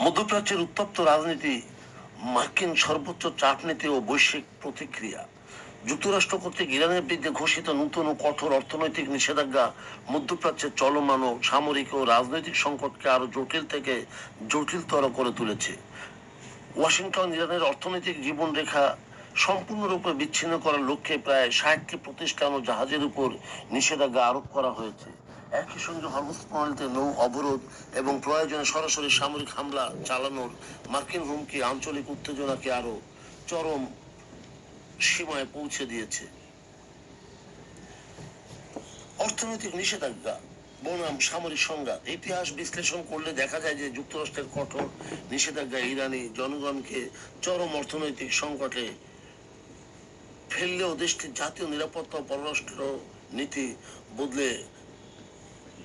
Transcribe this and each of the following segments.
মধ্যপ্রাচ্যের উত্তপ্ত রাজনীতি, মার্কিন সর্বোচ্চ চাপ নীতি ও বৈশ্বিক প্রতিক্রিয়া। যুক্তরাষ্ট্র কর্তৃক ইরানের বিরুদ্ধে ঘোষিত নতুন ও কঠোর অর্থনৈতিক নিষেধাজ্ঞা মধ্যপ্রাচ্যের চলমান ও সামরিক ও রাজনৈতিক সংকটকে আরো জটিল থেকে জটিলতর করে তুলেছে। ওয়াশিংটন ইরানের অর্থনৈতিক জীবনরেখা সম্পূর্ণরূপে বিচ্ছিন্ন করার লক্ষ্যে প্রায় 60টি প্রতিষ্ঠান ও জাহাজের উপর নিষেধাজ্ঞা আরোপ করা হয়েছে। একই সঙ্গে হরমুজ প্রণালীতে নৌ অবরোধ এবং প্রয়োজনে সরাসরি সামরিক হামলা চালানোর মার্কিন হুমকি আঞ্চলিক উত্তেজনাকে আরো চরম সীমায় পৌঁছে দিয়েছে। অর্থনৈতিক নিষেধাজ্ঞা বনাম সামরিক সংঘাত। ইতিহাস বিশ্লেষণ করলে দেখা যায় যে যুক্তরাষ্ট্রের কঠোর নিষেধাজ্ঞা ইরানি জনগণকে চরম অর্থনৈতিক সংকটে ফেললেও দেশটির জাতীয় নিরাপত্তা ও পররাষ্ট্র নীতি বদলে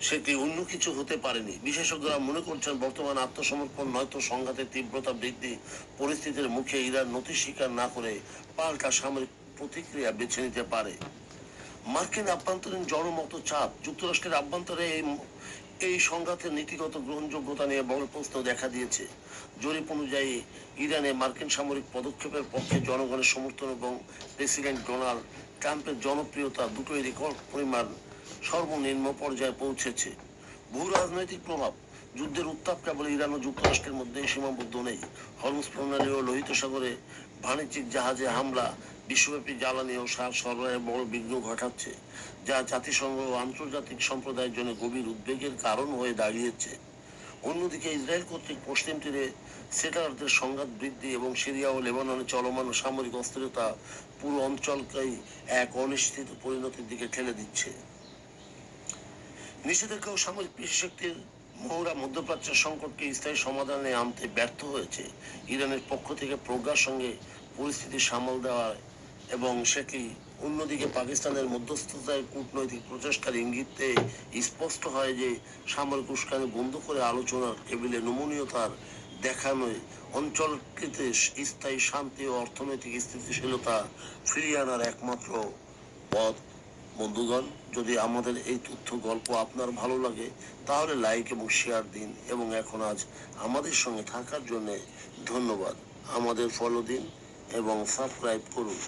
সেটি অন্য কিছু হতে পারেনি। বিশেষজ্ঞরা মনে করছেন বর্তমান আত্মসমর্পণ নয়তো সংঘাতের তীব্রতা বৃদ্ধি পরিস্থিতির মুখে ইরান নতি স্বীকার না করে পাল্টা সামরিক প্রতিক্রিয়া বেছে নিতে পারে। মার্কিন আভ্যন্তরীণ জড়মত চাপ। যুক্তরাষ্ট্রের আভ্যন্তরে এই সংঘাতের নীতিগত গ্রহণযোগ্যতা নিয়ে বড় প্রশ্ন দেখা দিয়েছে। জরিপ অনুযায়ী ইরানে মার্কিন সামরিক পদক্ষেপের পক্ষে জনগণের সমর্থন এবং প্রেসিডেন্ট ডোনাল্ড ট্রাম্পের জনপ্রিয়তা দুটোই রেকর্ড পরিমাণ সর্বনিম্ন পর্যায়ে পৌঁছেছে। ভূ রাজনৈতিক প্রভাব। যুদ্ধের উত্তাপ কেবল ইরান ও যুক্তরাষ্ট্রের মধ্যে সীমাবদ্ধ নেই। হরমুজ প্রণালী ও লোহিত সাগরে বাণিজ্যিক জাহাজে হামলা বিশ্বব্যাপী জ্বালানি ও সার সরবরাহে বড় বিঘ্ন ঘটাচ্ছে, যা জাতিসংঘ ও আন্তর্জাতিক সম্প্রদায়ের জন্য গভীর উদ্বেগের কারণ হয়ে দাঁড়িয়েছে। অন্যদিকে ইসরায়েল কর্তৃক পশ্চিম তীরে সেটারদের সংঘাত বৃদ্ধি এবং সিরিয়া ও লেবাননে চলমান সামরিক অস্থিরতা পুরো অঞ্চলকেই এক অনিশ্চিত পরিণতির দিকে ঠেলে দিচ্ছে। নিষেধাজ্ঞা ও সামরিক পেশিশক্তির মহড়া মধ্যপ্রাচ্যের সংকটকে স্থায়ী সমাধানে আনতে ব্যর্থ হয়েছে। ইরানের পক্ষ থেকে প্রজ্ঞার সঙ্গে পরিস্থিতি সামাল দেওয়া এবং সেটি অন্যদিকে পাকিস্তানের মধ্যস্থতায় কূটনৈতিক প্রচেষ্টার ইঙ্গিতে স্পষ্ট হয় যে সামরিক উস্কানি বন্ধ করে আলোচনার টেবিলে নমনীয়তার দেখানোয় অঞ্চলটিতে স্থায়ী শান্তি ও অর্থনৈতিক স্থিতিশীলতা ফিরিয়ে আনার একমাত্র পথ। বন্ধুগণ, যদি আমাদের এই তথ্য গল্প আপনার ভালো লাগে তাহলে লাইক এবং শেয়ার দিন এবং আজ আমাদের সঙ্গে থাকার জন্য ধন্যবাদ। আমাদের ফলো দিন এবং সাবস্ক্রাইব করুন।